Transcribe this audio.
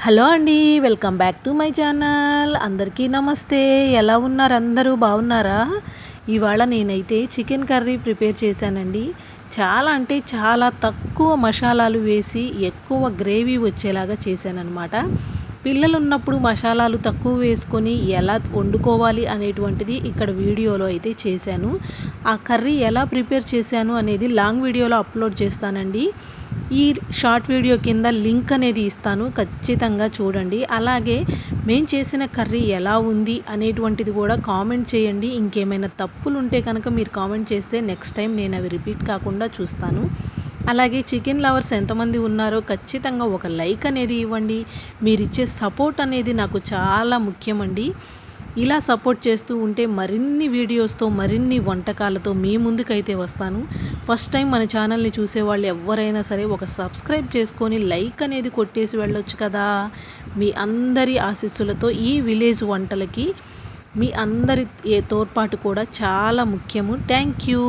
Hello అండి, welcome back to my channel. అందరికీ నమస్తే. ఎలా ఉన్నారు? అందరూ బాగున్నారా? ఇవాళ నేనైతే చికెన్ కర్రీ ప్రిపేర్ చేశానండి. చాలా అంటే చాలా తక్కువ మసాలాలు వేసి ఎక్కువ గ్రేవీ వచ్చేలాగా చేశానన్నమాట. పిల్లలు ఉన్నప్పుడు మసాలాలు తక్కువ వేసుకొని ఎలా వండుకోవాలి అనేటువంటిది ఇక్కడ వీడియోలో అయితే చేశాను. ఆ కర్రీ ఎలా ప్రిపేర్ చేశాను అనేది లాంగ్ వీడియోలో అప్లోడ్ చేస్తానండి. ఈ షార్ట్ వీడియో కింద లింక్ అనేది ఇస్తాను, ఖచ్చితంగా చూడండి. అలాగే మేము చేసిన కర్రీ ఎలా ఉంది అనేటువంటిది కూడా కామెంట్ చేయండి. ఇంకేమైనా తప్పులు ఉంటే కనుక మీరు కామెంట్ చేస్తే నెక్స్ట్ టైం నేను అవి రిపీట్ కాకుండా చూస్తాను. అలాగే చికెన్ లవర్స్ ఎంతమంది ఉన్నారో ఖచ్చితంగా ఒక లైక్ అనేది ఇవ్వండి. మీరు ఇచ్చే సపోర్ట్ అనేది నాకు చాలా ముఖ్యమండి. ఇలా సపోర్ట్ చేస్తూ ఉంటే మరిన్ని వీడియోస్తో మరిన్ని వంటకాలతో మీ ముందుకైతే వస్తాను. ఫస్ట్ టైం మన ఛానల్ని చూసేవాళ్ళు ఎవరైనా సరే ఒక సబ్స్క్రైబ్ చేసుకొని లైక్ అనేది కొట్టేసి వెళ్ళొచ్చు కదా. మీ అందరి ఆశీస్సులతో ఈ విలేజ్ వంటలకి మీ అందరి తోడ్పాటు కూడా చాలా ముఖ్యము. Thank you.